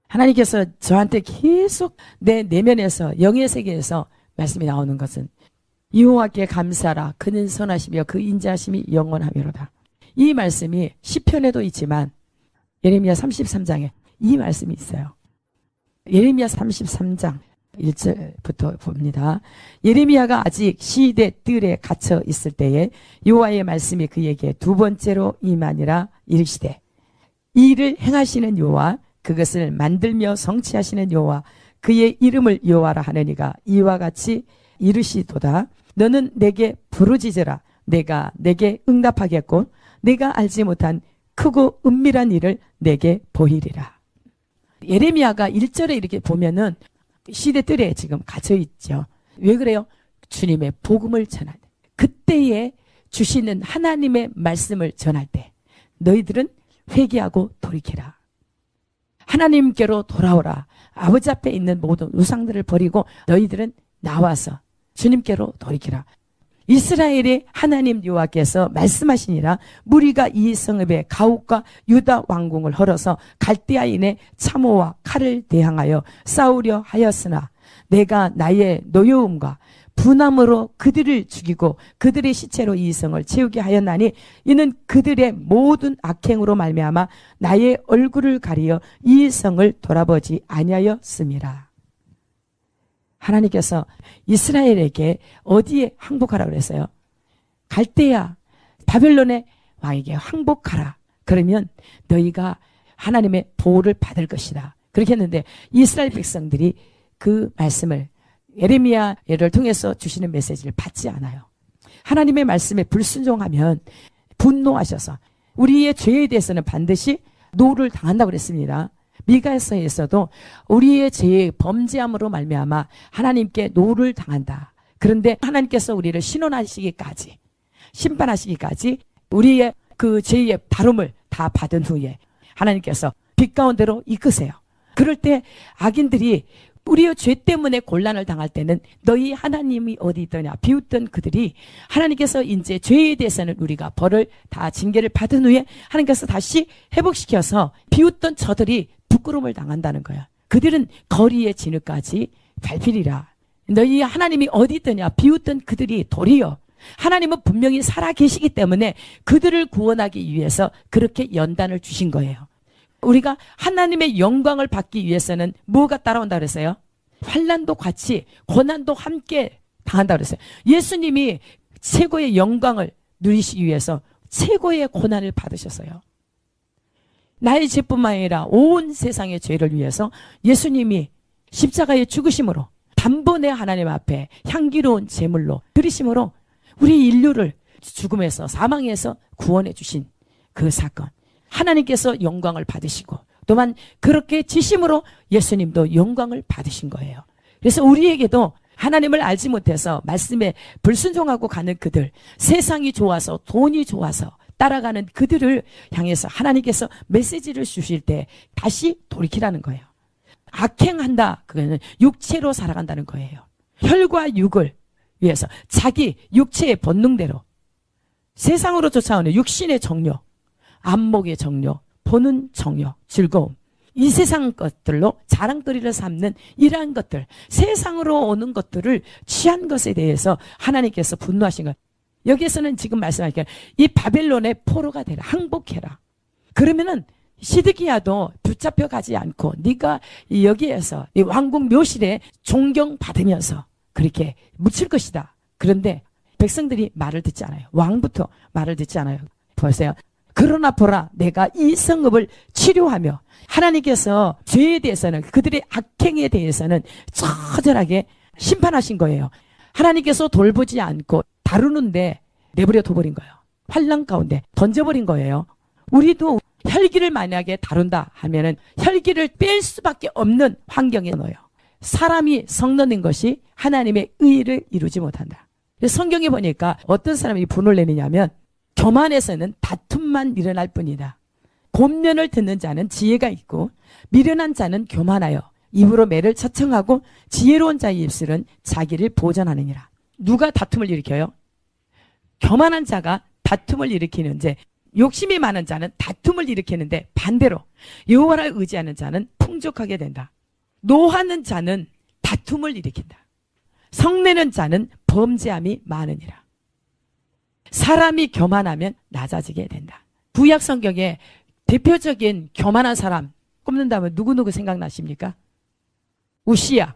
하나님께서 저한테 계속 내 내면에서 영의 세계에서 말씀이 나오는 것은 여호와께 감사하라. 그는 선하시며 그 인자하심이 영원하미로다. 이 말씀이 시편에도 있지만 예레미야 33장에 이 말씀이 있어요. 예레미야 33장 1절부터 봅니다. 예레미야가 아직 시대 뜰에 갇혀 있을 때에 여호와의 말씀이 그에게 두 번째로 임하니라. 이르시되 이 일을 행하시는 여호와, 그것을 만들며 성취하시는 여호와, 그의 이름을 여호와라 하느니가 이와 같이 이르시도다. 너는 내게 부르짖으라. 내가 내게 응답하겠고 내가 알지 못한 크고 은밀한 일을 내게 보이리라. 예레미야가 1절에 이렇게 보면은 시대 뜰에 지금 갇혀 있죠. 왜 그래요? 주님의 복음을 전할 때, 그때에 주시는 하나님의 말씀을 전할 때 너희들은 회개하고 돌이키라. 하나님께로 돌아오라. 아버지 앞에 있는 모든 우상들을 버리고 너희들은 나와서 주님께로 돌이키라. 이스라엘의 하나님 여호와께서 말씀하시니라. 무리가 이 성읍의 가옥과 유다 왕궁을 헐어서 갈대아인의 참호와 칼을 대항하여 싸우려 하였으나 내가 나의 노여움과 분함으로 그들을 죽이고 그들의 시체로 이 성을 채우게 하였나니 이는 그들의 모든 악행으로 말미암아 나의 얼굴을 가리어 이 성을 돌아보지 아니하였음이라. 하나님께서 이스라엘에게 어디에 항복하라 그랬어요? 갈대아 바벨론의 왕에게 항복하라. 그러면 너희가 하나님의 보호를 받을 것이다. 그렇게 했는데 이스라엘 백성들이 그 말씀을 예레미야를 통해서 주시는 메시지를 받지 않아요. 하나님의 말씀에 불순종하면 분노하셔서 우리의 죄에 대해서는 반드시 노를 당한다고 그랬습니다. 미가서에서도 우리의 죄의 범죄함으로 말미암아 하나님께 노를 당한다. 그런데 하나님께서 우리를 신원하시기까지, 심판하시기까지 우리의 그 죄의 다름을 다 받은 후에 하나님께서 빛 가운데로 이끄세요. 그럴 때 악인들이 우리의 죄 때문에 곤란을 당할 때는 너희 하나님이 어디 있더냐 비웃던 그들이 하나님께서 이제 죄에 대해서는 우리가 벌을 다 징계를 받은 후에 하나님께서 다시 회복시켜서 비웃던 저들이 부끄러움을 당한다는 거야. 그들은 거리의 진흙까지 밟히리라. 너희 하나님이 어디 있더냐 비웃던 그들이 도리어 하나님은 분명히 살아계시기 때문에 그들을 구원하기 위해서 그렇게 연단을 주신 거예요. 우리가 하나님의 영광을 받기 위해서는 뭐가 따라온다 그랬어요? 환난도 같이 고난도 함께 당한다 그랬어요. 예수님이 최고의 영광을 누리시기 위해서 최고의 고난을 받으셨어요. 나의 죄뿐만 아니라 온 세상의 죄를 위해서 예수님이 십자가의 죽으심으로 단번에 하나님 앞에 향기로운 제물로 드리심으로 우리 인류를 죽음에서 사망에서 구원해 주신 그 사건, 하나님께서 영광을 받으시고 또한 그렇게 지심으로 예수님도 영광을 받으신 거예요. 그래서 우리에게도 하나님을 알지 못해서 말씀에 불순종하고 가는 그들, 세상이 좋아서 돈이 좋아서 따라가는 그들을 향해서 하나님께서 메시지를 주실 때 다시 돌이키라는 거예요. 악행한다, 그거는 육체로 살아간다는 거예요. 혈과 육을 위해서 자기 육체의 본능대로 세상으로 쫓아오는 육신의 정욕, 안목의 정욕, 보는 정욕, 즐거움, 이 세상 것들로 자랑거리를 삼는 이러한 것들, 세상으로 오는 것들을 취한 것에 대해서 하나님께서 분노하신 거예요. 여기에서는 지금 말씀하니까 이 바벨론의 포로가 되라, 항복해라. 그러면은 시드기야도 붙잡혀 가지 않고 네가 여기에서 이 왕궁 묘실에 존경받으면서 그렇게 묻힐 것이다. 그런데 백성들이 말을 듣지 않아요. 왕부터 말을 듣지 않아요. 보세요. 그러나 보라, 내가 이 성읍을 치료하며 하나님께서 죄에 대해서는 그들의 악행에 대해서는 처절하게 심판하신 거예요. 하나님께서 돌보지 않고 다루는데 내버려 둬버린 거예요. 환난 가운데 던져버린 거예요. 우리도 혈기를 만약에 다룬다 하면은 혈기를 뺄 수밖에 없는 환경에 놓여요. 사람이 성내는 것이 하나님의 의를 이루지 못한다. 성경에 보니까 어떤 사람이 분을 내느냐면 교만에서는 다툼만 일어날 뿐이다. 권면을 듣는 자는 지혜가 있고 미련한 자는 교만하여 입으로 매를 차청하고 지혜로운 자의 입술은 자기를 보전하느니라. 누가 다툼을 일으켜요? 교만한 자가 다툼을 일으키는데 욕심이 많은 자는 다툼을 일으키는데 반대로 여호와를 의지하는 자는 풍족하게 된다. 노하는 자는 다툼을 일으킨다. 성내는 자는 범죄함이 많으니라. 사람이 교만하면 낮아지게 된다. 구약 성경에 대표적인 교만한 사람 꼽는다면 누구누구 생각나십니까? 우시야,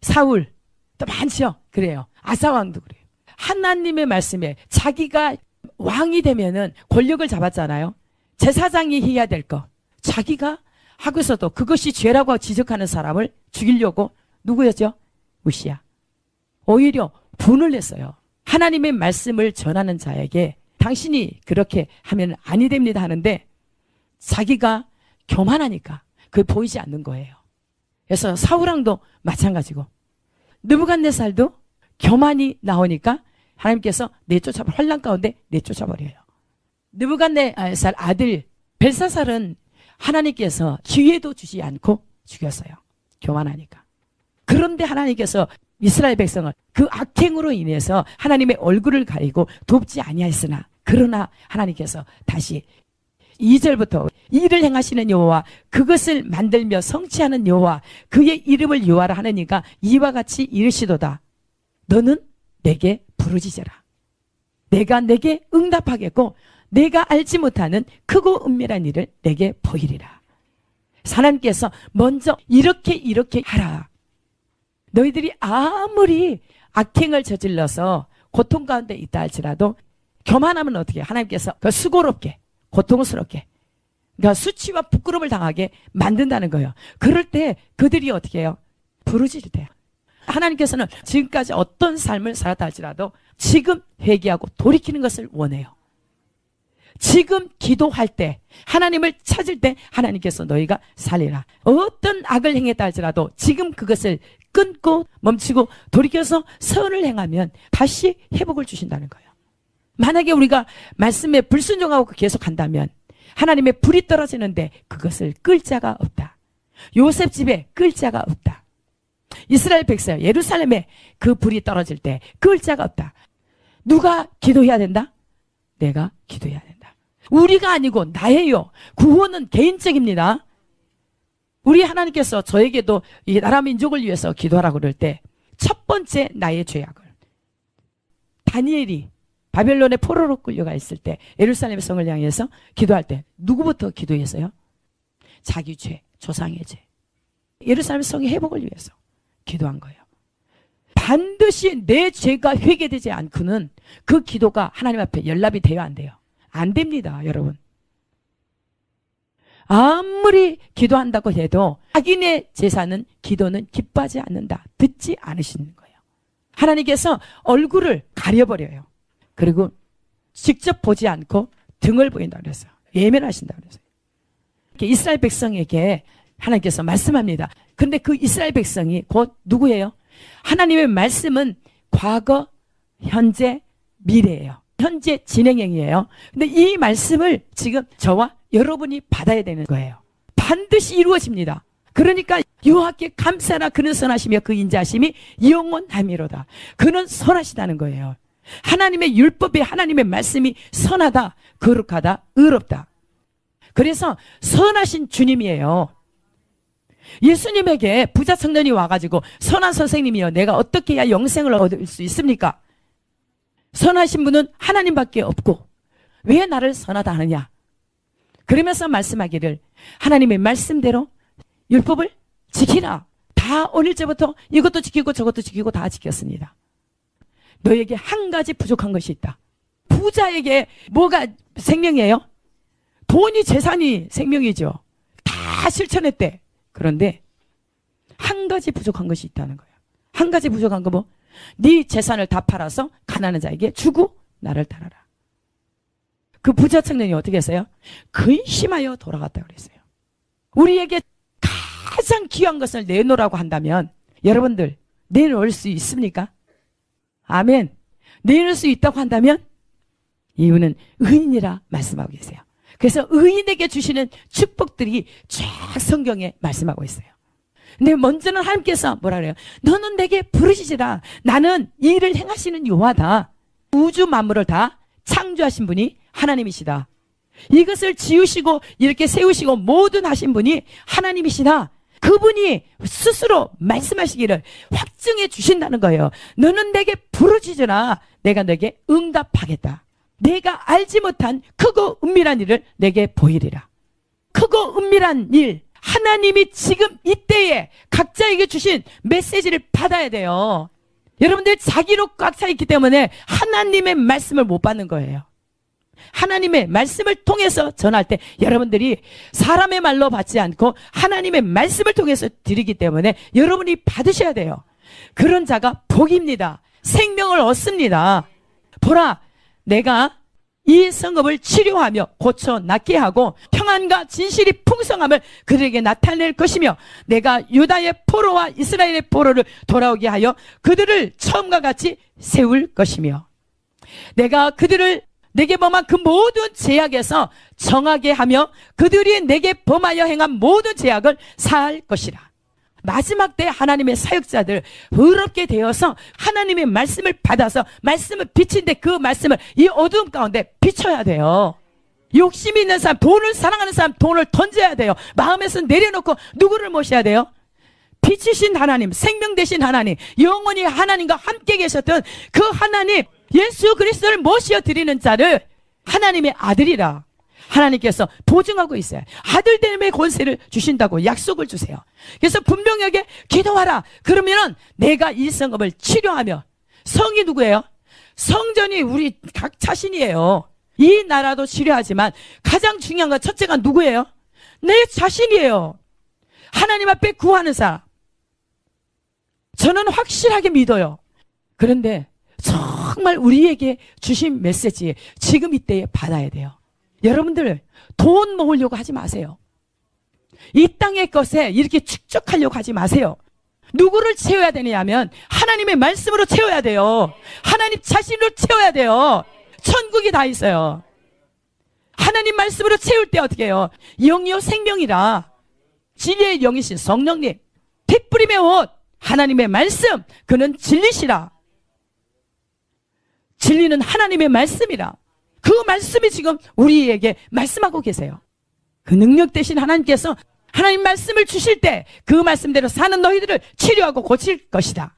사울, 또 많죠. 그래요. 아사왕도 그래요. 하나님의 말씀에 자기가 왕이 되면은 권력을 잡았잖아요. 제사장이 해야 될 거. 자기가 하고서도 그것이 죄라고 지적하는 사람을 죽이려고 누구였죠? 우시야. 오히려 분을 냈어요. 하나님의 말씀을 전하는 자에게 당신이 그렇게 하면 아니 됩니다 하는데 자기가 교만하니까 그게 보이지 않는 거예요. 그래서 사울왕도 마찬가지고 느부갓네살도 교만이 나오니까 하나님께서 환란 가운데 내쫓아버려요. 느부갓네살 아들 벨사살은 하나님께서 기회도 주지 않고 죽였어요. 교만하니까. 그런데 하나님께서 이스라엘 백성을 그 악행으로 인해서 하나님의 얼굴을 가리고 돕지 아니하였으나 그러나 하나님께서 다시 2절부터 일을 행하시는 여호와 그것을 만들며 성취하는 여호와 그의 이름을 여호와라 하느니가 이와 같이 이르시도다. 너는 내게 부르짖어라. 내가 내게 응답하겠고 내가 알지 못하는 크고 은밀한 일을 내게 보이리라. 하나님께서 먼저 이렇게 하라. 너희들이 아무리 악행을 저질러서 고통 가운데 있다 할지라도 교만하면 어떻게 해요? 하나님께서 그 수고롭게 고통스럽게 그러니까 수치와 부끄러움을 당하게 만든다는 거예요. 그럴 때 그들이 어떻게 해요? 부르짖을 때요. 하나님께서는 지금까지 어떤 삶을 살았다 할지라도 지금 회개하고 돌이키는 것을 원해요. 지금 기도할 때 하나님을 찾을 때 하나님께서 너희가 살리라. 어떤 악을 행했다 할지라도 지금 그것을 끊고 멈추고 돌이켜서 선을 행하면 다시 회복을 주신다는 거예요. 만약에 우리가 말씀에 불순종하고 계속한다면 하나님의 불이 떨어지는데 그것을 끌 자가 없다. 요셉 집에 끌 자가 없다. 이스라엘 백성 예루살렘에 그 불이 떨어질 때 끌 자가 없다. 누가 기도해야 된다? 내가 기도해야 된다. 우리가 아니고 나예요. 구원은 개인적입니다. 우리 하나님께서 저에게도 이 나라 민족을 위해서 기도하라고 그럴 때 첫 번째 나의 죄악을 다니엘이 바벨론의 포로로 끌려가 있을 때 예루살렘의 성을 향해서 기도할 때 누구부터 기도했어요? 자기 죄, 조상의 죄. 예루살렘 성의 회복을 위해서 기도한 거예요. 반드시 내 죄가 회개되지 않고는 그 기도가 하나님 앞에 연락이 돼요, 안 돼요? 안 됩니다, 여러분. 아무리 기도한다고 해도 자기네 제사는 기도는 기뻐하지 않는다. 듣지 않으시는 거예요. 하나님께서 얼굴을 가려버려요. 그리고 직접 보지 않고 등을 보인다고 그랬어요. 예면하신다고 그랬어요. 이스라엘 백성에게 하나님께서 말씀합니다. 그런데 그 이스라엘 백성이 곧 누구예요? 하나님의 말씀은 과거, 현재, 미래예요. 현재 진행형이에요. 근데 이 말씀을 지금 저와 여러분이 받아야 되는 거예요. 반드시 이루어집니다. 그러니까 여호와께 감사하라. 그는 선하시며 그 인자하심이 영원하미로다. 그는 선하시다는 거예요. 하나님의 율법에 하나님의 말씀이 선하다, 거룩하다, 의롭다. 그래서 선하신 주님이에요. 예수님에게 부자 청년이 와가지고 선한 선생님이여 내가 어떻게 해야 영생을 얻을 수 있습니까? 선하신 분은 하나님밖에 없고 왜 나를 선하다 하느냐? 그러면서 말씀하기를 하나님의 말씀대로 율법을 지키라. 다 어릴 때부터 이것도 지키고 저것도 지키고 다 지켰습니다. 너에게 한 가지 부족한 것이 있다. 부자에게 뭐가 생명이에요? 돈이 재산이 생명이죠. 다 실천했대. 그런데 한 가지 부족한 것이 있다는 거예요. 한 가지 부족한 거 뭐? 네 재산을 다 팔아서 가난한 자에게 주고 나를 따라라. 그 부자 청년이 어떻게 했어요? 근심하여 돌아갔다고 그랬어요. 우리에게 가장 귀한 것을 내놓으라고 한다면 여러분들 내놓을 수 있습니까? 아멘. 내놓을 수 있다고 한다면 이유는 의인이라 말씀하고 계세요. 그래서 의인에게 주시는 축복들이 쫙 성경에 말씀하고 있어요. 근데 먼저는 하나님께서 뭐라 그래요? 너는 내게 부르시지라. 나는 이 일을 행하시는 여호와다. 우주 만물을 다 창조하신 분이 하나님이시다. 이것을 지으시고 이렇게 세우시고 모든 하신 분이 하나님이시다. 그분이 스스로 말씀하시기를 확증해 주신다는 거예요. 너는 내게 부르짖으라. 내가 내게 응답하겠다. 내가 알지 못한 크고 은밀한 일을 내게 보이리라. 크고 은밀한 일, 하나님이 지금 이때에 각자에게 주신 메시지를 받아야 돼요. 여러분들 자기로 꽉 차 있기 때문에 하나님의 말씀을 못 받는 거예요. 하나님의 말씀을 통해서 전할 때 여러분들이 사람의 말로 받지 않고 하나님의 말씀을 통해서 드리기 때문에 여러분이 받으셔야 돼요. 그런 자가 복입니다. 생명을 얻습니다. 보라, 내가 이 성읍을 치료하며 고쳐 낫게 하고 평안과 진실이 풍성함을 그들에게 나타낼 것이며 내가 유다의 포로와 이스라엘의 포로를 돌아오게 하여 그들을 처음과 같이 세울 것이며 내가 그들을 내게 범한 그 모든 죄악에서 정하게 하며 그들이 내게 범하여 행한 모든 죄악을 사할 것이라. 마지막 때 하나님의 사역자들 의롭게 되어서 하나님의 말씀을 받아서 말씀을 비친데 그 말씀을 이 어두움 가운데 비춰야 돼요. 욕심이 있는 사람, 돈을 사랑하는 사람 돈을 던져야 돼요. 마음에서 내려놓고 누구를 모셔야 돼요? 빛이신 하나님, 생명 되신 하나님, 영원히 하나님과 함께 계셨던 그 하나님, 예수 그리스도를 모셔 드리는 자를 하나님의 아들이라 하나님께서 보증하고 있어요. 아들 되림의 권세를 주신다고 약속을 주세요. 그래서 분명하게 기도하라. 그러면은 내가 이 성읍을 치료하며, 성이 누구예요? 성전이 우리 각 자신이에요. 이 나라도 치료하지만 가장 중요한 건 첫째가 누구예요? 내 자신이에요. 하나님 앞에 구하는 사람. 저는 확실하게 믿어요. 그런데 정말 우리에게 주신 메시지 지금 이때에 받아야 돼요. 여러분들 돈 모으려고 하지 마세요. 이 땅의 것에 이렇게 축적하려고 하지 마세요. 누구를 채워야 되냐면 하나님의 말씀으로 채워야 돼요. 하나님 자신으로 채워야 돼요. 천국이 다 있어요. 하나님 말씀으로 채울 때 어떻게 해요? 영이요 생명이라 진리의 영이신 성령님, 핏뿌림의 옷 하나님의 말씀, 그는 진리시라. 진리는 하나님의 말씀이라. 그 말씀이 지금 우리에게 말씀하고 계세요. 그 능력 되신 하나님께서 하나님 말씀을 주실 때 그 말씀대로 사는 너희들을 치료하고 고칠 것이다.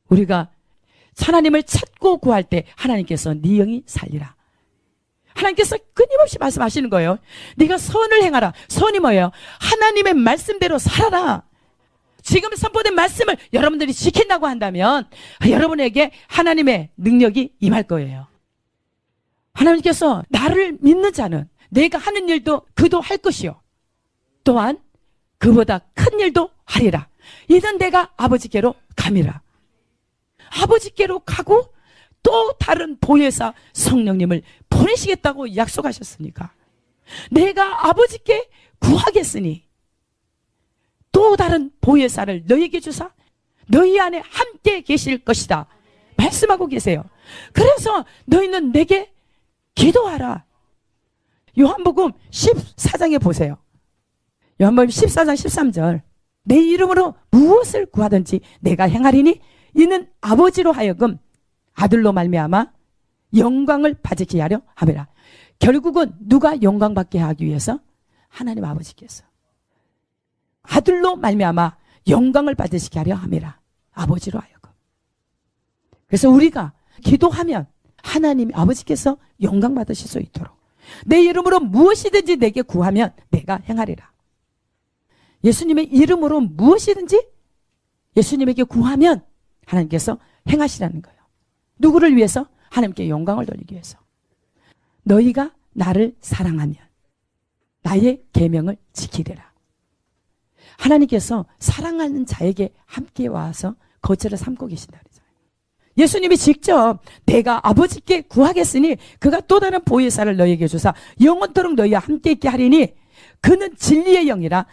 우리가 하나님을 찾고 구할 때 하나님께서 네 영이 살리라. 하나님께서 끊임없이 말씀하시는 거예요. 네가 선을 행하라. 선이 뭐예요? 하나님의 말씀대로 살아라. 지금 선포된 말씀을 여러분들이 지킨다고 한다면 여러분에게 하나님의 능력이 임할 거예요. 하나님께서 나를 믿는 자는 내가 하는 일도 그도 할 것이요 또한 그보다 큰 일도 하리라. 이는 내가 아버지께로 감이라. 아버지께로 가고 또 다른 보혜사 성령님을 보내시겠다고 약속하셨으니까 내가 아버지께 구하겠으니 또 다른 보혜사를 너희에게 주사 너희 안에 함께 계실 것이다 말씀하고 계세요. 그래서 너희는 내게 기도하라. 요한복음 14장에 보세요. 요한복음 14장 13절 내 이름으로 무엇을 구하든지 내가 행하리니 이는 아버지로 하여금 아들로 말미암아 영광을 받게 하려 함이라. 결국은 누가 영광 받게 하기 위해서? 하나님 아버지께서 아들로 말미암아 영광을 받으시게 하려 함이라. 아버지로 하여금. 그래서 우리가 기도하면 하나님 아버지께서 영광 받으실 수 있도록 내 이름으로 무엇이든지 내게 구하면 내가 행하리라. 예수님의 이름으로 무엇이든지 예수님에게 구하면 하나님께서 행하시라는 거예요. 누구를 위해서? 하나님께 영광을 돌리기 위해서. 너희가 나를 사랑하면 나의 계명을 지키리라. 하나님께서 사랑하는 자에게 함께 와서 거처를 삼고 계신다 그러잖아요. 예수님이 직접 내가 아버지께 구하겠으니 그가 또 다른 보혜사를 너희에게 주사 영원토록 너희와 함께 있게 하리니 그는 진리의 영이라.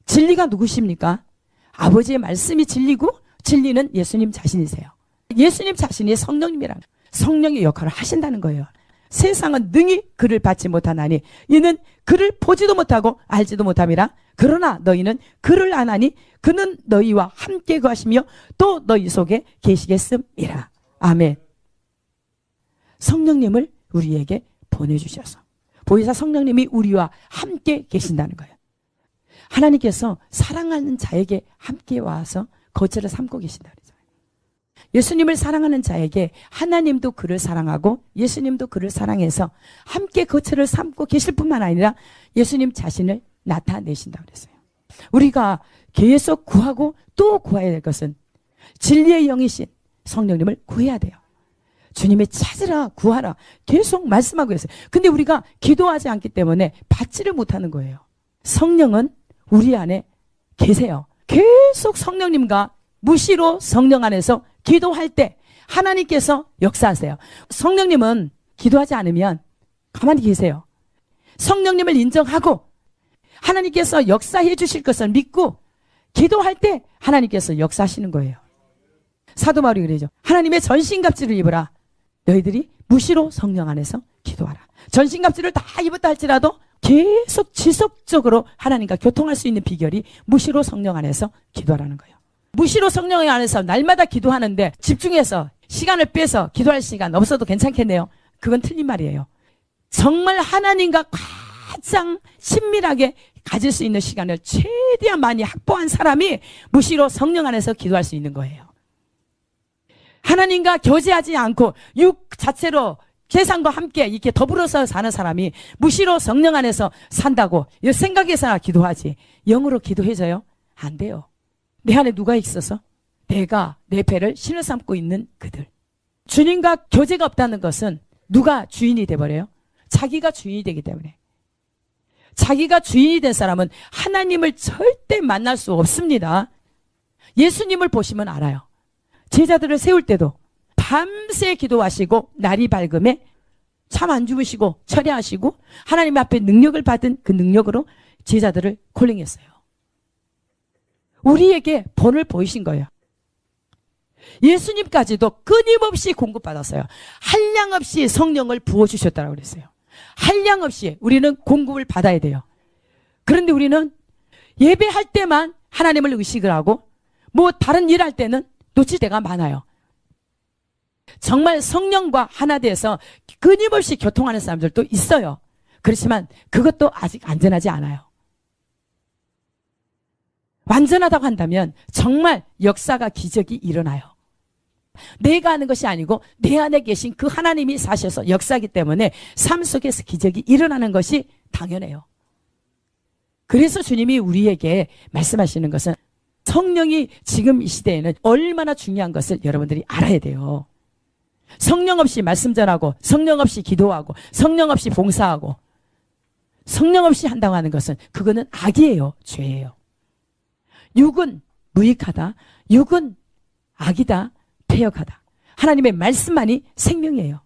진리가 누구십니까? 아버지의 말씀이 진리고 진리는 예수님 자신이세요. 예수님 자신이 성령님이라 성령의 역할을 하신다는 거예요. 세상은 능히 그를 받지 못하나니 이는 그를 보지도 못하고 알지도 못함이라. 그러나 너희는 그를 아나니 그는 너희와 함께 거하시며 또 너희 속에 계시겠음이라. 아멘. 성령님을 우리에게 보내주셔서 보혜사 성령님이 우리와 함께 계신다는 거예요. 하나님께서 사랑하는 자에게 함께 와서 거처를 삼고 계신다는 거예요. 예수님을 사랑하는 자에게 하나님도 그를 사랑하고 예수님도 그를 사랑해서 함께 거처를 삼고 계실 뿐만 아니라 예수님 자신을 나타내신다고 그랬어요. 우리가 계속 구하고 또 구해야 될 것은 진리의 영이신 성령님을 구해야 돼요. 주님의 찾으라, 구하라 계속 말씀하고 있어요. 근데 우리가 기도하지 않기 때문에 받지를 못하는 거예요. 성령은 우리 안에 계세요. 계속 성령님과 무시로 성령 안에서 기도할 때 하나님께서 역사하세요. 성령님은 기도하지 않으면 가만히 계세요. 성령님을 인정하고 하나님께서 역사해 주실 것을 믿고 기도할 때 하나님께서 역사하시는 거예요. 사도 바울이 그러죠. 하나님의 전신갑주를 입으라. 너희들이 무시로 성령 안에서 기도하라. 전신갑주를 다 입었다 할지라도 계속 지속적으로 하나님과 교통할 수 있는 비결이 무시로 성령 안에서 기도하라는 거예요. 무시로 성령 안에서 날마다 기도하는데 집중해서 시간을 빼서 기도할 시간 없어도 괜찮겠네요. 그건 틀린 말이에요. 정말 하나님과 가장 친밀하게 가질 수 있는 시간을 최대한 많이 확보한 사람이 무시로 성령 안에서 기도할 수 있는 거예요. 하나님과 교제하지 않고 육 자체로 세상과 함께 이렇게 더불어서 사는 사람이 무시로 성령 안에서 산다고 생각해서나 기도하지 영으로 기도해져요? 안 돼요. 내 안에 누가 있어서? 내가 내 배를 신을 삼고 있는 그들. 주님과 교제가 없다는 것은 누가 주인이 돼버려요? 자기가 주인이 되기 때문에. 자기가 주인이 된 사람은 하나님을 절대 만날 수 없습니다. 예수님을 보시면 알아요. 제자들을 세울 때도 밤새 기도하시고 날이 밝음에 잠 안 주무시고 철야하시고 하나님 앞에 능력을 받은 그 능력으로 제자들을 콜링했어요. 우리에게 본을 보이신 거예요. 예수님까지도 끊임없이 공급받았어요. 한량없이 성령을 부어주셨다고 그랬어요. 한량없이 우리는 공급을 받아야 돼요. 그런데 우리는 예배할 때만 하나님을 의식을 하고 뭐 다른 일 할 때는 놓칠 때가 많아요. 정말 성령과 하나 돼서 끊임없이 교통하는 사람들도 있어요. 그렇지만 그것도 아직 안전하지 않아요. 완전하다고 한다면 정말 역사가 기적이 일어나요. 내가 하는 것이 아니고 내 안에 계신 그 하나님이 사셔서 역사하기 때문에 삶 속에서 기적이 일어나는 것이 당연해요. 그래서 주님이 우리에게 말씀하시는 것은 성령이 지금 이 시대에는 얼마나 중요한 것을 여러분들이 알아야 돼요. 성령 없이 말씀 전하고 성령 없이 기도하고 성령 없이 봉사하고 성령 없이 한다고 하는 것은 그거는 악이에요. 죄예요. 육은 무익하다. 육은 악이다. 폐역하다. 하나님의 말씀만이 생명이에요.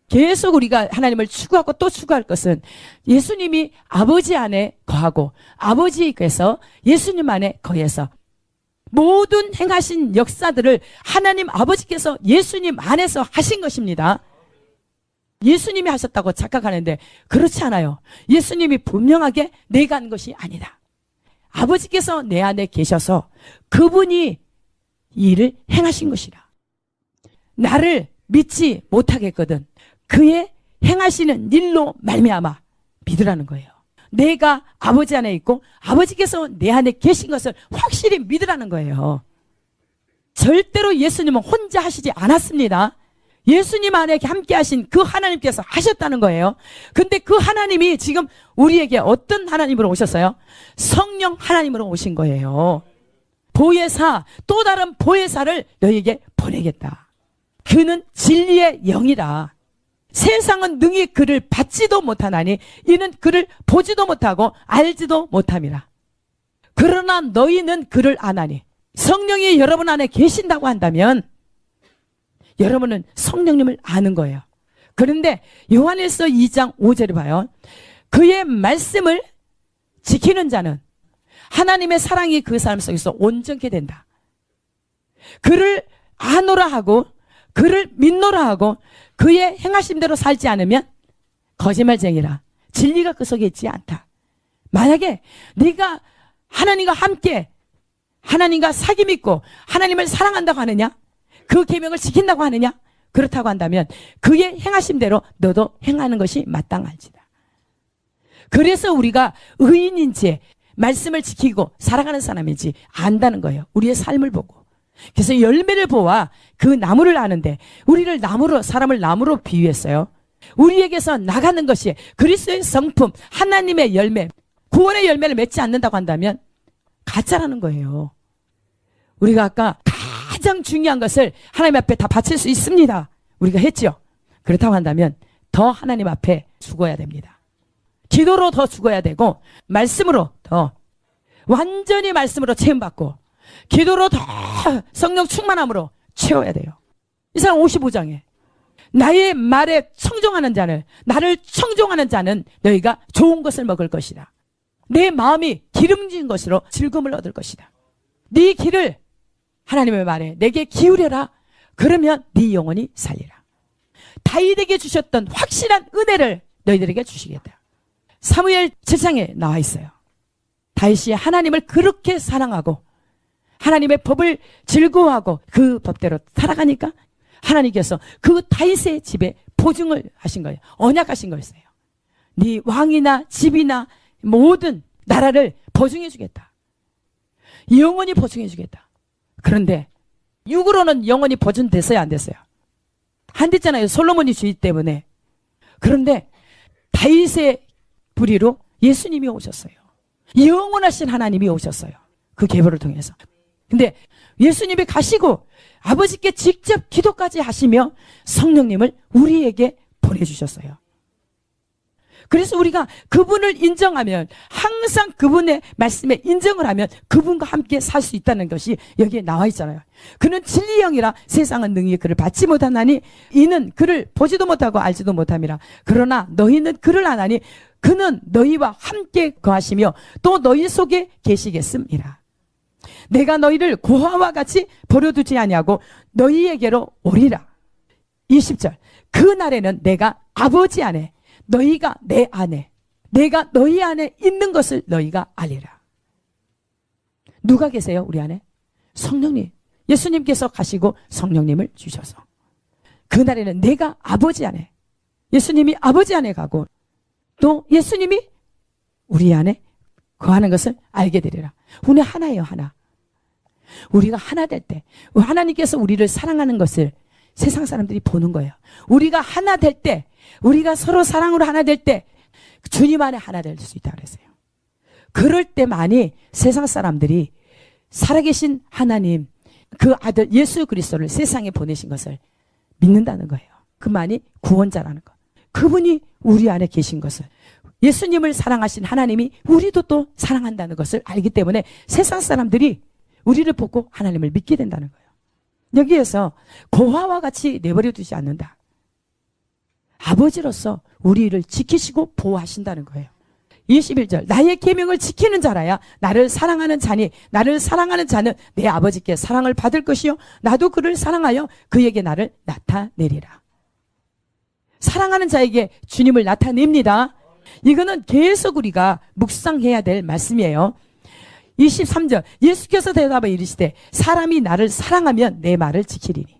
계속 우리가 하나님을 추구하고 또 추구할 것은 예수님이 아버지 안에 거하고 아버지께서 예수님 안에 거해서 모든 행하신 역사들을 하나님 아버지께서 예수님 안에서 하신 것입니다. 예수님이 하셨다고 착각하는데 그렇지 않아요. 예수님이 분명하게 내가 한 것이 아니다. 아버지께서 내 안에 계셔서 그분이 이 일을 행하신 것이라. 나를 믿지 못하겠거든 그의 행하시는 일로 말미암아 믿으라는 거예요. 내가 아버지 안에 있고 아버지께서 내 안에 계신 것을 확실히 믿으라는 거예요. 절대로 예수님은 혼자 하시지 않았습니다. 예수님 안에 함께 하신 그 하나님께서 하셨다는 거예요. 근데 그 하나님이 지금 우리에게 어떤 하나님으로 오셨어요? 성령 하나님으로 오신 거예요. 보혜사, 또 다른 보혜사를 너희에게 보내겠다. 그는 진리의 영이라. 세상은 능히 그를 받지도 못하나니 이는 그를 보지도 못하고 알지도 못함이라. 그러나 너희는 그를 아나니. 성령이 여러분 안에 계신다고 한다면 여러분은 성령님을 아는 거예요. 그런데 요한일서 2장 5절을 봐요. 그의 말씀을 지키는 자는 하나님의 사랑이 그 사람 속에서 온전케 된다. 그를 아노라 하고 그를 믿노라 하고 그의 행하심대로 살지 않으면 거짓말쟁이라. 진리가 그 속에 있지 않다. 만약에 네가 하나님과 함께 하나님과 사귐 있고 하나님을 사랑한다고 하느냐? 그 계명을 지킨다고 하느냐? 그렇다고 한다면 그의 행하심대로 너도 행하는 것이 마땅할지다. 그래서 우리가 의인인지 말씀을 지키고 살아가는 사람인지 안다는 거예요. 우리의 삶을 보고. 그래서 열매를 보아 그 나무를 아는데, 우리를 나무로, 사람을 나무로 비유했어요. 우리에게서 나가는 것이 그리스도의 성품, 하나님의 열매, 구원의 열매를 맺지 않는다고 한다면 가짜라는 거예요. 우리가 아까 가장 중요한 것을 하나님 앞에 다 바칠 수 있습니다. 우리가 했죠. 그렇다고 한다면 더 하나님 앞에 죽어야 됩니다. 기도로 더 죽어야 되고, 말씀으로 더 완전히 말씀으로 체험받고, 기도로 더 성령 충만함으로 채워야 돼요. 이사야 55장에 나의 말에 청종하는 자는, 나를 청종하는 자는 너희가 좋은 것을 먹을 것이다. 내 마음이 기름진 것으로 즐거움을 얻을 것이다. 네 귀를 하나님의 말에 내게 기울여라. 그러면 네 영혼이 살리라. 다윗에게 주셨던 확실한 은혜를 너희들에게 주시겠다. 사무엘 7장에 나와 있어요. 다윗이 하나님을 그렇게 사랑하고 하나님의 법을 즐거워하고 그 법대로 살아가니까 하나님께서 그 다윗의 집에 보증을 하신 거예요. 언약하신 거였어요. 네 왕이나 집이나 모든 나라를 보증해 주겠다. 영원히 보증해 주겠다. 그런데 육으로는 영원히 보존됐어요, 안 됐어요? 안 됐잖아요. 솔로몬이 주의 때문에. 그런데 다윗의 부리로 예수님이 오셨어요. 영원하신 하나님이 오셨어요. 그 계보를 통해서. 근데 예수님이 가시고 아버지께 직접 기도까지 하시며 성령님을 우리에게 보내주셨어요. 그래서 우리가 그분을 인정하면, 항상 그분의 말씀에 인정을 하면 그분과 함께 살 수 있다는 것이 여기에 나와 있잖아요. 그는 진리의 영이라 세상은 능히 그를 받지 못하나니 이는 그를 보지도 못하고 알지도 못함이라. 그러나 너희는 그를 아나니 그는 너희와 함께 거하시며 또 너희 속에 계시겠음이라. 내가 너희를 고아와 같이 버려두지 아니하고 너희에게로 오리라. 20절. 그 날에는 내가 아버지 안에, 너희가 내 안에, 내가 너희 안에 있는 것을 너희가 알리라. 누가 계세요? 우리 안에? 성령님. 예수님께서 가시고 성령님을 주셔서 그날에는 내가 아버지 안에, 예수님이 아버지 안에 가고 또 예수님이 우리 안에 거하는 것을 알게 되리라. 우리 하나예요, 하나. 우리가 하나 될 때 하나님께서 우리를 사랑하는 것을 세상 사람들이 보는 거예요. 우리가 하나 될 때, 우리가 서로 사랑으로 하나 될 때 주님 안에 하나 될 수 있다고 그랬어요. 그럴 때만이 세상 사람들이 살아계신 하나님, 그 아들 예수 그리스도를 세상에 보내신 것을 믿는다는 거예요. 그만이 구원자라는 것. 그분이 우리 안에 계신 것을, 예수님을 사랑하신 하나님이 우리도 또 사랑한다는 것을 알기 때문에 세상 사람들이 우리를 보고 하나님을 믿게 된다는 거예요. 여기에서 고아와 같이 내버려 두지 않는다. 아버지로서 우리를 지키시고 보호하신다는 거예요. 21절. 나의 계명을 지키는 자라야 나를 사랑하는 자니 나를 사랑하는 자는 내 아버지께 사랑을 받을 것이요 나도 그를 사랑하여 그에게 나를 나타내리라. 사랑하는 자에게 주님을 나타냅니다. 이거는 계속 우리가 묵상해야 될 말씀이에요. 23절. 예수께서 대답하여 이르시되 사람이 나를 사랑하면 내 말을 지키리니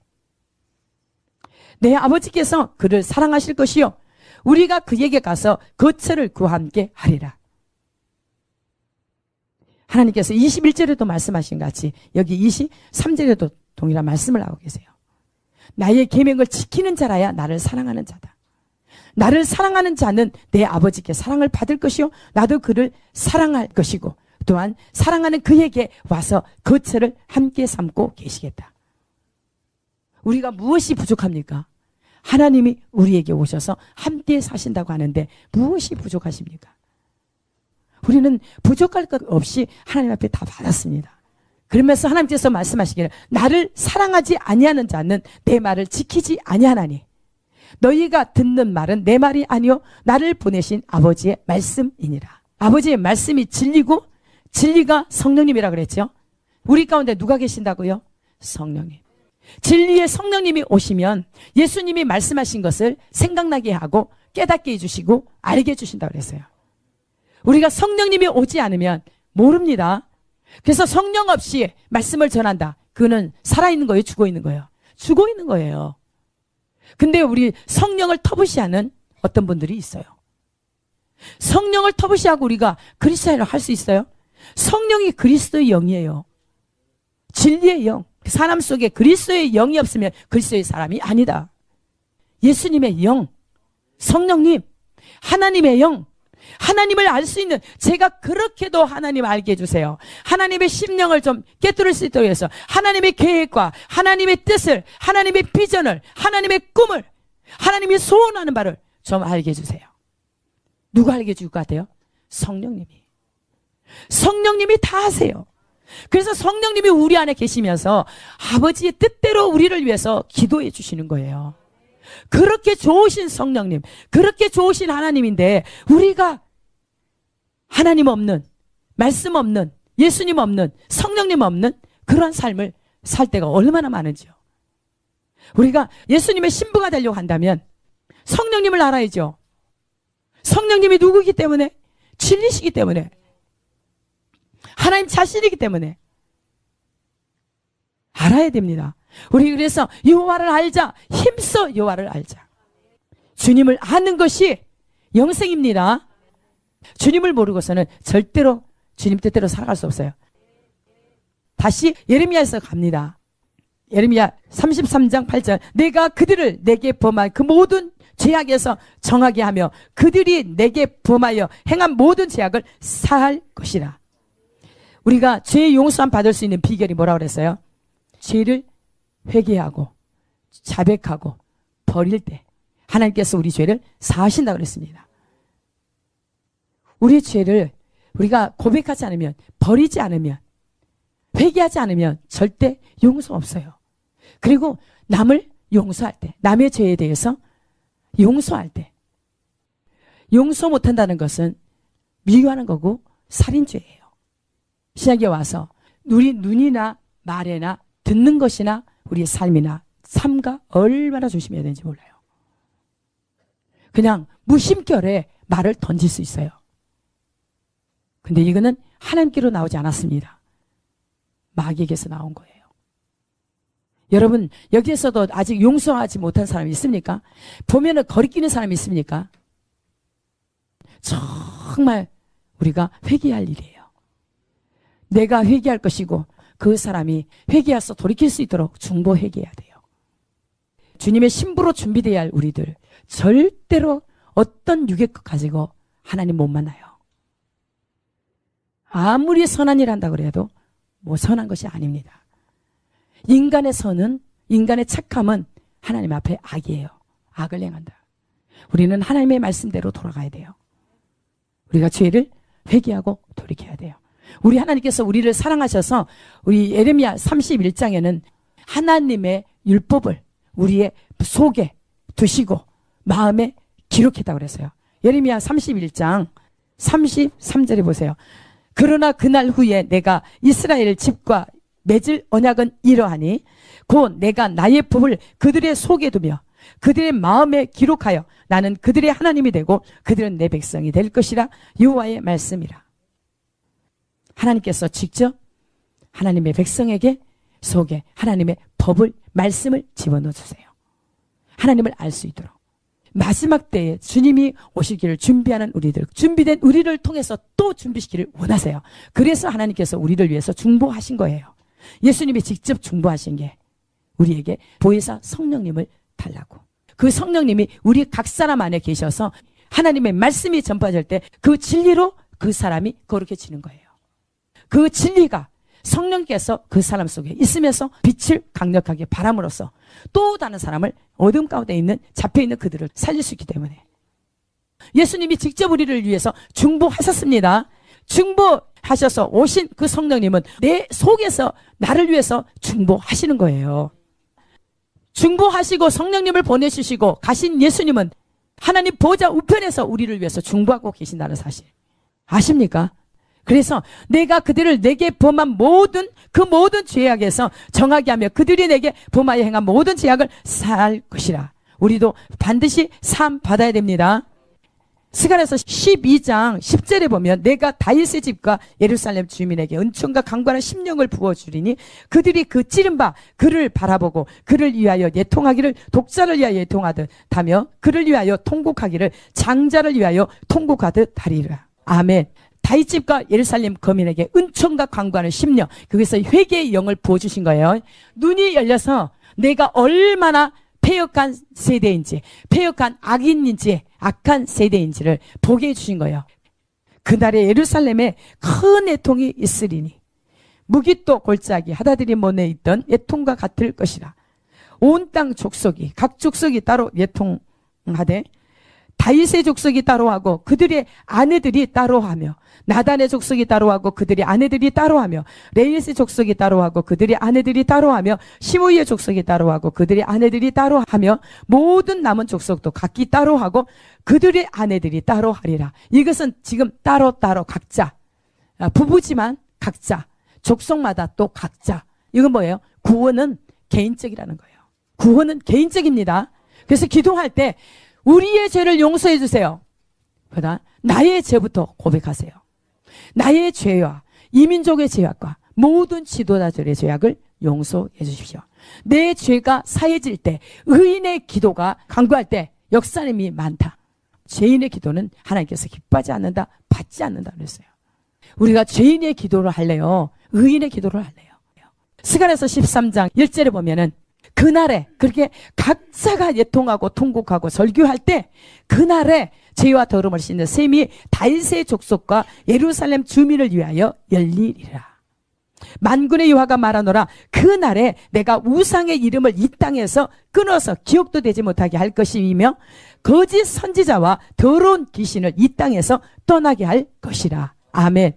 내 아버지께서 그를 사랑하실 것이요 우리가 그에게 가서 거처를 그와 함께 하리라. 하나님께서 21절에도 말씀하신 같이 여기 23절에도 동일한 말씀을 하고 계세요. 나의 계명을 지키는 자라야 나를 사랑하는 자다. 나를 사랑하는 자는 내 아버지께 사랑을 받을 것이요 나도 그를 사랑할 것이고 또한 사랑하는 그에게 와서 거처를 함께 삼고 계시겠다. 우리가 무엇이 부족합니까? 하나님이 우리에게 오셔서 함께 사신다고 하는데 무엇이 부족하십니까? 우리는 부족할 것 없이 하나님 앞에 다 받았습니다. 그러면서 하나님께서 말씀하시기를 나를 사랑하지 아니하는 자는 내 말을 지키지 아니하나니 너희가 듣는 말은 내 말이 아니요 나를 보내신 아버지의 말씀이니라. 아버지의 말씀이 진리고 진리가 성령님이라 그랬죠. 우리 가운데 누가 계신다고요? 성령님. 진리의 성령님이 오시면 예수님이 말씀하신 것을 생각나게 하고 깨닫게 해주시고 알게 해주신다고 그랬어요. 우리가 성령님이 오지 않으면 모릅니다. 그래서 성령 없이 말씀을 전한다. 그거는 살아있는 거예요? 죽어 있는 거예요? 죽어 있는 거예요. 근데 우리 성령을 터부시하는 어떤 분들이 있어요. 성령을 터부시하고 우리가 그리스도인을 할 수 있어요? 성령이 그리스도의 영이에요. 진리의 영. 사람 속에 그리스도의 영이 없으면 그리스도의 사람이 아니다. 예수님의 영, 성령님, 하나님의 영, 하나님을 알 수 있는, 제가 그렇게도 하나님 알게 해주세요. 하나님의 심령을 좀 깨뜨릴 수 있도록 해서 하나님의 계획과 하나님의 뜻을, 하나님의 비전을, 하나님의 꿈을, 하나님이 소원하는 바를 좀 알게 해주세요. 누가 알게 해줄 것 같아요? 성령님이. 성령님이 다 하세요. 그래서 성령님이 우리 안에 계시면서 아버지의 뜻대로 우리를 위해서 기도해 주시는 거예요. 그렇게 좋으신 성령님, 그렇게 좋으신 하나님인데 우리가 하나님 없는, 말씀 없는, 예수님 없는, 성령님 없는 그런 삶을 살 때가 얼마나 많은지요. 우리가 예수님의 신부가 되려고 한다면 성령님을 알아야죠. 성령님이 누구이기 때문에? 진리시기 때문에, 하나님 자신이기 때문에 알아야 됩니다. 우리 그래서 여호와를 알자, 힘써 여호와를 알자. 주님을 아는 것이 영생입니다. 주님을 모르고서는 절대로 주님 뜻대로 살아갈 수 없어요. 다시 예레미야에서 갑니다. 예레미야 33장 8절. 내가 그들을 내게 범한 그 모든 죄악에서 정하게 하며 그들이 내게 범하여 행한 모든 죄악을 사할 것이라. 우리가 죄의 용서함 받을 수 있는 비결이 뭐라고 그랬어요? 죄를 회개하고 자백하고 버릴 때 하나님께서 우리 죄를 사하신다고 그랬습니다. 우리 죄를 우리가 고백하지 않으면, 버리지 않으면, 회개하지 않으면 절대 용서 없어요. 그리고 남을 용서할 때, 남의 죄에 대해서 용서할 때, 용서 못한다는 것은 미워하는 거고 살인죄예요. 신약에 와서 우리 눈이나 말에나 듣는 것이나 우리의 삶이나 삶과 얼마나 조심해야 되는지 몰라요. 그냥 무심결에 말을 던질 수 있어요. 근데 이거는 하나님께로 나오지 않았습니다. 마귀에게서 나온 거예요. 여러분, 여기에서도 아직 용서하지 못한 사람이 있습니까? 보면은 거리끼는 사람이 있습니까? 정말 우리가 회개할 일이에요. 내가 회개할 것이고 그 사람이 회개해서 돌이킬 수 있도록 중보 회개해야 돼요. 주님의 신부로 준비되어야 할 우리들, 절대로 어떤 유괴 것 가지고 하나님 못 만나요. 아무리 선한 일 한다고 그래도 뭐 선한 것이 아닙니다. 인간의 선은, 인간의 착함은 하나님 앞에 악이에요. 악을 행한다. 우리는 하나님의 말씀대로 돌아가야 돼요. 우리가 죄를 회개하고 돌이켜야 돼요. 우리 하나님께서 우리를 사랑하셔서 우리 예레미야 31장에는 하나님의 율법을 우리의 속에 두시고 마음에 기록했다고 그랬어요. 예레미야 31장 33절에 보세요. 그러나 그날 후에 내가 이스라엘 집과 맺을 언약은 이러하니 곧 내가 나의 법을 그들의 속에 두며 그들의 마음에 기록하여 나는 그들의 하나님이 되고 그들은 내 백성이 될 것이라. 여호와의 말씀이라. 하나님께서 직접 하나님의 백성에게 속에 하나님의 법을, 말씀을 집어넣어 주세요. 하나님을 알 수 있도록. 마지막 때에 주님이 오시기를 준비하는 우리들, 준비된 우리를 통해서 또 준비시키기를 원하세요. 그래서 하나님께서 우리를 위해서 중보하신 거예요. 예수님이 직접 중보하신 게 우리에게 보혜사 성령님을 달라고. 그 성령님이 우리 각 사람 안에 계셔서 하나님의 말씀이 전파될 때 그 진리로 그 사람이 거룩해지는 거예요. 그 진리가 성령께서 그 사람 속에 있으면서 빛을 강력하게 바람으로써 또 다른 사람을 어둠 가운데 있는, 잡혀있는 그들을 살릴 수 있기 때문에 예수님이 직접 우리를 위해서 중보하셨습니다. 중보하셔서 오신 그 성령님은 내 속에서 나를 위해서 중보하시는 거예요. 중보하시고 성령님을 보내주시고 가신 예수님은 하나님 보좌 우편에서 우리를 위해서 중보하고 계신다는 사실 아십니까? 그래서 내가 그들을 내게 범한 모든 죄악에서 정하게 하며 그들이 내게 범하여 행한 모든 죄악을 사할 것이라. 우리도 반드시 사함 받아야 됩니다. 스가랴서 12장 10절에 보면 내가 다윗의 집과 예루살렘 주민에게 은총과 강건한 심령을 부어주리니 그들이 그 찌른 바 그를 바라보고 그를 위하여 예통하기를 독자를 위하여 예통하듯 하며 그를 위하여 통곡하기를 장자를 위하여 통곡하듯 하리라. 아멘. 다윗 집과 예루살렘 거민에게 은총과 강건한 심령, 거기서 회개의 영을 부어주신 거예요. 눈이 열려서 내가 얼마나 패역한 세대인지, 패역한 악인인지, 악한 세대인지를 보게 해주신 거예요. 그날에 예루살렘에 큰 애통이 있으리니 무기또 골짜기 하다들이 못내 있던 애통과 같을 것이라. 온 땅 족속이, 각 족속이 따로 애통하되 다윗의 족속이 따로하고 그들의 아내들이 따로하며 나단의 족속이 따로하고 그들의 아내들이 따로하며 레이스의 족속이 따로하고 그들의 아내들이 따로하며 시므이의 족속이 따로하고 그들의 아내들이 따로하며 모든 남은 족속도 각기 따로하고 그들의 아내들이 따로하리라. 이것은 지금 따로따로 각자, 부부지만 각자, 족속마다 또 각자. 이건 뭐예요? 구원은 개인적이라는 거예요. 구원은 개인적입니다. 그래서 기도할 때 우리의 죄를 용서해 주세요. 그러나 나의 죄부터 고백하세요. 나의 죄와 이민족의 죄악과 모든 지도자들의 죄악을 용서해 주십시오. 내 죄가 사해질 때 의인의 기도가 간구할 때 역사님이 많다. 죄인의 기도는 하나님께서 기뻐하지 않는다, 받지 않는다 그랬어요. 우리가 죄인의 기도를 할래요? 의인의 기도를 할래요? 스가랴서 13장 1절에 보면은 그날에 그렇게 각자가 예통하고 통곡하고 절규할 때 그날에 죄와 더러움을 씻는 셈이 다윗의 족속과 예루살렘 주민을 위하여 열리리라. 만군의 여호와가 말하노라. 그날에 내가 우상의 이름을 이 땅에서 끊어서 기억도 되지 못하게 할 것이며 거짓 선지자와 더러운 귀신을 이 땅에서 떠나게 할 것이라. 아멘.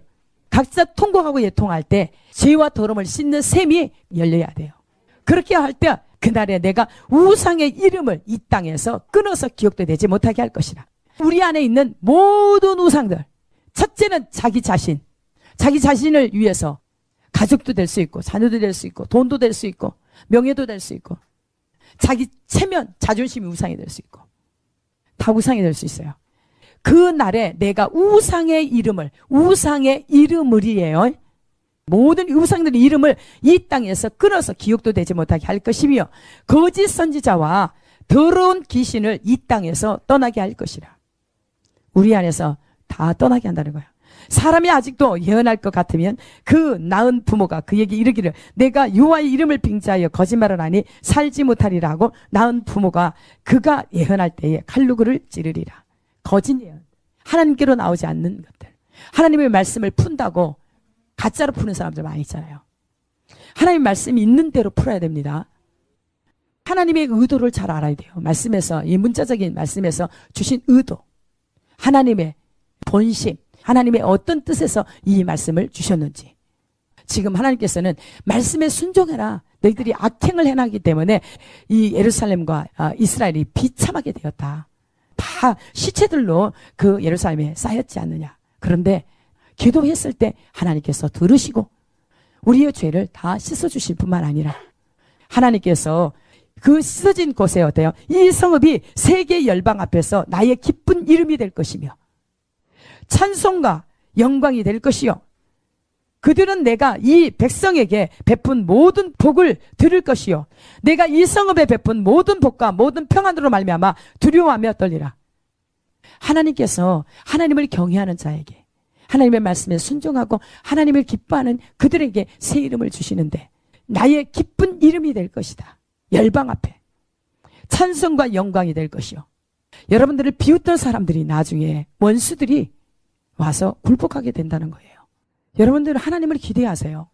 각자 통곡하고 예통할 때 죄와 더러움을 씻는 셈이 열려야 돼요. 그렇게 할 때 그날에 내가 우상의 이름을 이 땅에서 끊어서 기억도 되지 못하게 할 것이라. 우리 안에 있는 모든 우상들, 첫째는 자기 자신을 위해서 가족도 될 수 있고 자녀도 될 수 있고 돈도 될 수 있고 명예도 될 수 있고 자기 체면, 자존심이 우상이 될 수 있고 다 우상이 될 수 있어요. 그 날에 내가 우상의 이름을이에요. 모든 우상들의 이름을 이 땅에서 끊어서 기억도 되지 못하게 할 것이며 거짓 선지자와 더러운 귀신을 이 땅에서 떠나게 할 것이라. 우리 안에서 다 떠나게 한다는 거예요. 사람이 아직도 예언할 것 같으면 그 낳은 부모가 그에게 이르기를 내가 여호와의 이름을 빙자하여 거짓말을 하니 살지 못하리라 하고 낳은 부모가 그가 예언할 때에 칼누구를 찌르리라. 거짓 예언, 하나님께로 나오지 않는 것들, 하나님의 말씀을 푼다고 가짜로 푸는 사람들 많이 있잖아요. 하나님 말씀이 있는 대로 풀어야 됩니다. 하나님의 의도를 잘 알아야 돼요. 말씀에서, 이 문자적인 말씀에서 주신 의도, 하나님의 본심, 하나님의 어떤 뜻에서 이 말씀을 주셨는지. 지금 하나님께서는 말씀에 순종해라. 너희들이 악행을 행하기 때문에 이 예루살렘과 이스라엘이 비참하게 되었다. 다 시체들로 그 예루살렘에 쌓였지 않느냐. 그런데 기도했을 때 하나님께서 들으시고 우리의 죄를 다 씻어주실 뿐만 아니라 하나님께서 그 씻어진 곳에 어때요? 이 성읍이 세계 열방 앞에서 나의 기쁜 이름이 될 것이며 찬송과 영광이 될 것이요. 그들은 내가 이 백성에게 베푼 모든 복을 들을 것이요. 내가 이 성읍에 베푼 모든 복과 모든 평안으로 말미암아 두려워하며 떨리라. 하나님께서 하나님을 경외하는 자에게 하나님의 말씀에 순종하고 하나님을 기뻐하는 그들에게 새 이름을 주시는데 나의 기쁜 이름이 될 것이다. 열방 앞에 찬송과 영광이 될 것이요. 여러분들을 비웃던 사람들이 나중에 원수들이 와서 굴복하게 된다는 거예요. 여러분들은 하나님을 기대하세요.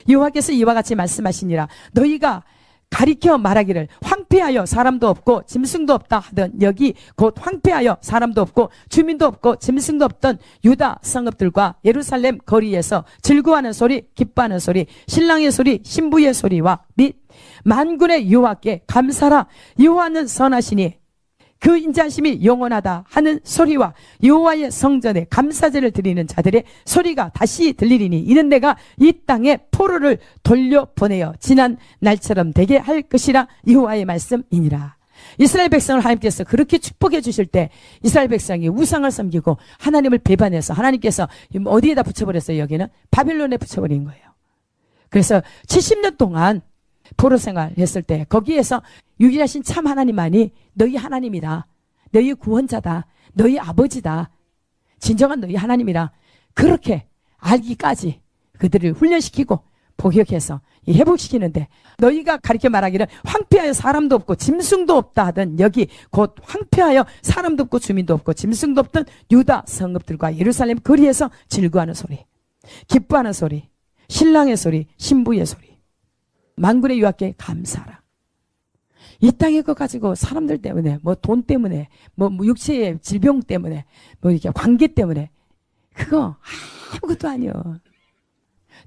여호와께서 이와 같이 말씀하시니라. 너희가 가리켜 말하기를 황폐하여 사람도 없고 짐승도 없다 하던 여기 곧 황폐하여 사람도 없고 주민도 없고 짐승도 없던 유다 성읍들과 예루살렘 거리에서 즐거워하는 소리, 기뻐하는 소리, 신랑의 소리, 신부의 소리와 및 만군의 여호와께 감사라. 여호와는 선하시니 그 인자하심이 영원하다 하는 소리와 여호와의 성전에 감사제를 드리는 자들의 소리가 다시 들리리니 이는 내가 이 땅에 포로를 돌려보내어 지난 날처럼 되게 할 것이라. 여호와의 말씀이니라. 이스라엘 백성을 하나님께서 그렇게 축복해 주실 때 이스라엘 백성이 우상을 섬기고 하나님을 배반해서 하나님께서 어디에다 붙여버렸어요? 여기는 바빌론에 붙여버린 거예요. 그래서 70년 동안 포로 생활했을 때 거기에서 유일하신 참 하나님만이 너희 하나님이다. 너희 구원자다. 너희 아버지다. 진정한 너희 하나님이라 그렇게 알기까지 그들을 훈련시키고 복역해서 회복시키는데 너희가 가르쳐 말하기를 황폐하여 사람도 없고 짐승도 없다 하던 여기 곧 황폐하여 사람도 없고 주민도 없고 짐승도 없던 유다 성읍들과 예루살렘 거리에서 즐거워하는 소리, 기뻐하는 소리, 신랑의 소리, 신부의 소리, 만군의 여호와께 감사하라. 이 땅의 것 가지고 사람들 때문에 뭐 돈 때문에 뭐 육체의 질병 때문에 뭐 이렇게 관계 때문에 그거 아무것도 아니요.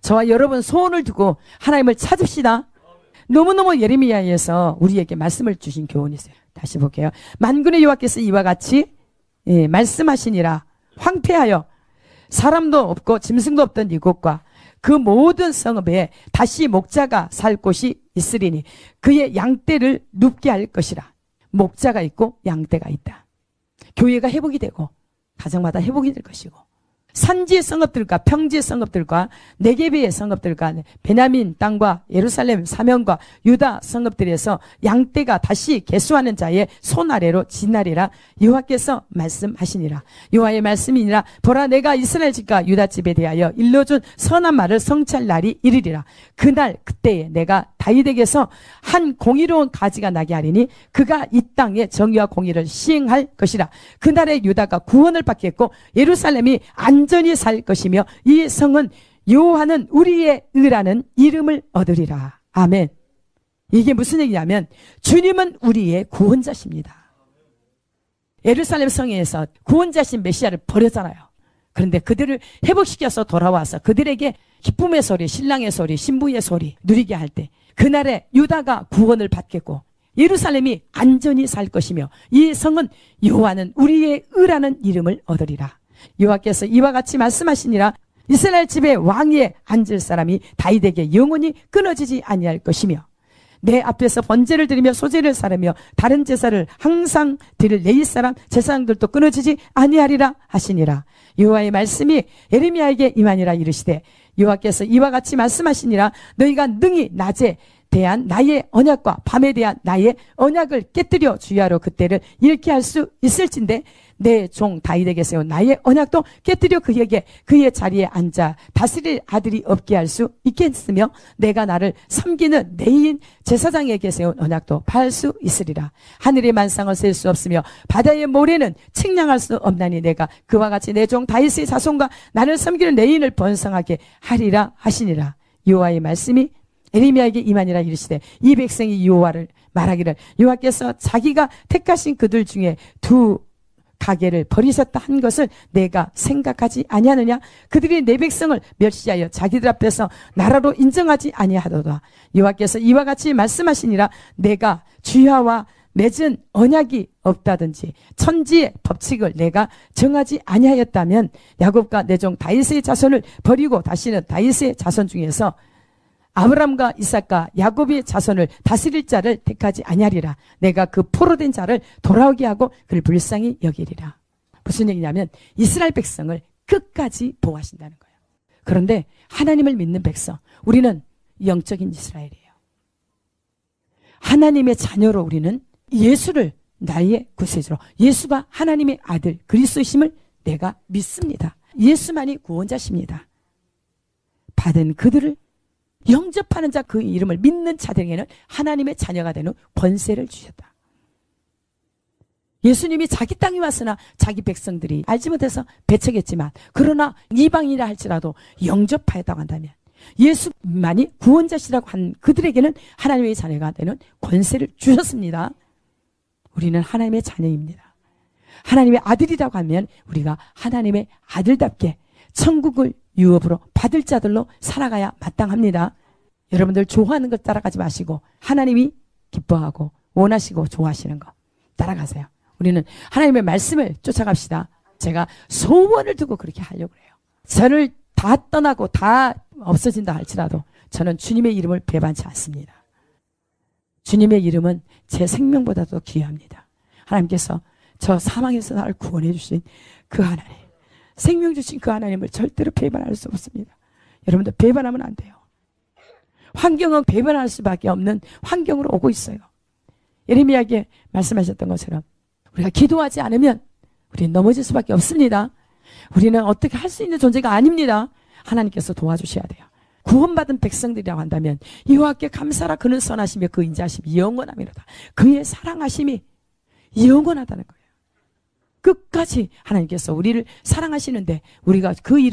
저와 여러분 소원을 두고 하나님을 찾읍시다. 너무너무 예레미야에서 우리에게 말씀을 주신 교훈이 있어요. 다시 볼게요. 만군의 여호와께서 이와 같이 말씀하시니라. 황폐하여 사람도 없고 짐승도 없던 이곳과 그 모든 성읍에 다시 목자가 살 곳이 있으리니 그의 양떼를 눕게 할 것이라. 목자가 있고 양떼가 있다. 교회가 회복이 되고 가정마다 회복이 될 것이고 산지의 성읍들과 평지의 성읍들과 네게비의 성읍들과 베냐민 땅과 예루살렘 사면과 유다 성읍들에서 양떼가 다시 개수하는 자의 손 아래로 지나리라. 여호와께서 말씀하시니라. 여호와의 말씀이니라. 보라 내가 이스라엘 집과 유다 집에 대하여 일러준 선한 말을 성취할 날이 이르리라. 그날 그때에 내가 다윗에게서 한 공의로운 가지가 나게 하리니 그가 이 땅에 정의와 공의를 시행할 것이라. 그날에 유다가 구원을 받겠고 예루살렘이 안전히 살 것이며 이 성은 여호와는 우리의 의라는 이름을 얻으리라. 아멘. 이게 무슨 얘기냐면 주님은 우리의 구원자십니다. 예루살렘 성에서 구원자신 메시아를 버렸잖아요. 그런데 그들을 회복시켜서 돌아와서 그들에게 기쁨의 소리, 신랑의 소리, 신부의 소리 누리게 할 때 그날에 유다가 구원을 받겠고 예루살렘이 안전히 살 것이며 이 성은 여호와는 우리의 의라는 이름을 얻으리라. 여호와께서 이와 같이 말씀하시니라. 이스라엘 집의 왕위에 앉을 사람이 다윗에게 영원히 끊어지지 아니할 것이며 내 앞에서 번제를 드리며 소제를 사르며 다른 제사를 항상 드릴 레위 사람 제사장들도 끊어지지 아니하리라 하시니라. 여호와의 말씀이 예레미야에게 임하니라. 이르시되 여호와께서 이와 같이 말씀하시니라. 너희가 능히 낮에 대한 나의 언약과 밤에 대한 나의 언약을 깨뜨려 주야로 그때를 잃게 할 수 있을진데 내 종 다윗에게 세운 나의 언약도 깨뜨려 그에게 그의 자리에 앉아 다스릴 아들이 없게 할 수 있겠으며 내가 나를 섬기는 내인 제사장에게 세운 언약도 파할 수 있으리라. 하늘의 만상을 셀 수 없으며 바다의 모래는 측량할 수 없나니 내가 그와 같이 내 종 다윗의 자손과 나를 섬기는 내인을 번성하게 하리라 하시니라. 여호와의 말씀이 예레미야에게 임하니라. 이르시되 이 백성이 여호와를 말하기를 여호와께서 자기가 택하신 그들 중에 두 가게를 버리셨다 한 것을 내가 생각하지 아니하느냐. 그들이 내 백성을 멸시하여 자기들 앞에서 나라로 인정하지 아니하도다. 여호와께서 이와 같이 말씀하시니라. 내가 주야와 맺은 언약이 없다든지 천지의 법칙을 내가 정하지 아니하였다면 야곱과 내 종 다윗의 자손을 버리고 다시는 다윗의 자손 중에서 아브람과 이삭과 야곱의 자손을 다스릴 자를 택하지 아니하리라. 내가 그 포로된 자를 돌아오게 하고 그를 불쌍히 여기리라. 무슨 얘기냐면 이스라엘 백성을 끝까지 보호하신다는 거예요. 그런데 하나님을 믿는 백성, 우리는 영적인 이스라엘이에요. 하나님의 자녀로 우리는 예수를 나의 구세주로, 예수가 하나님의 아들 그리스도이심을 내가 믿습니다. 예수만이 구원자십니다. 받은 그들을 영접하는 자, 그 이름을 믿는 자들에게는 하나님의 자녀가 되는 권세를 주셨다. 예수님이 자기 땅에 왔으나 자기 백성들이 알지 못해서 배척했지만 그러나 이방인이라 할지라도 영접하였다고 한다면 예수만이 구원자시라고 한 그들에게는 하나님의 자녀가 되는 권세를 주셨습니다. 우리는 하나님의 자녀입니다. 하나님의 아들이라고 하면 우리가 하나님의 아들답게 천국을 유업으로 받을 자들로 살아가야 마땅합니다. 여러분들 좋아하는 것 따라가지 마시고 하나님이 기뻐하고 원하시고 좋아하시는 것 따라가세요. 우리는 하나님의 말씀을 쫓아갑시다. 제가 소원을 두고 그렇게 하려고 해요. 저를 다 떠나고 다 없어진다 할지라도 저는 주님의 이름을 배반치 않습니다. 주님의 이름은 제 생명보다도 귀합니다. 하나님께서 저 사망에서 나를 구원해 주신 그 하나님, 생명 주신 그 하나님을 절대로 배반할 수 없습니다. 여러분들 배반하면 안 돼요. 환경은 배반할 수밖에 없는 환경으로 오고 있어요. 예레미야에게 말씀하셨던 것처럼 우리가 기도하지 않으면 우리는 넘어질 수밖에 없습니다. 우리는 어떻게 할 수 있는 존재가 아닙니다. 하나님께서 도와주셔야 돼요. 구원받은 백성들이라고 한다면 여호와께 감사라, 그는 선하시며 그 인자하심이 영원하미로다. 그의 사랑하심이 영원하다는 거예요. 끝까지 하나님께서 우리를 사랑하시는데 우리가 그 이름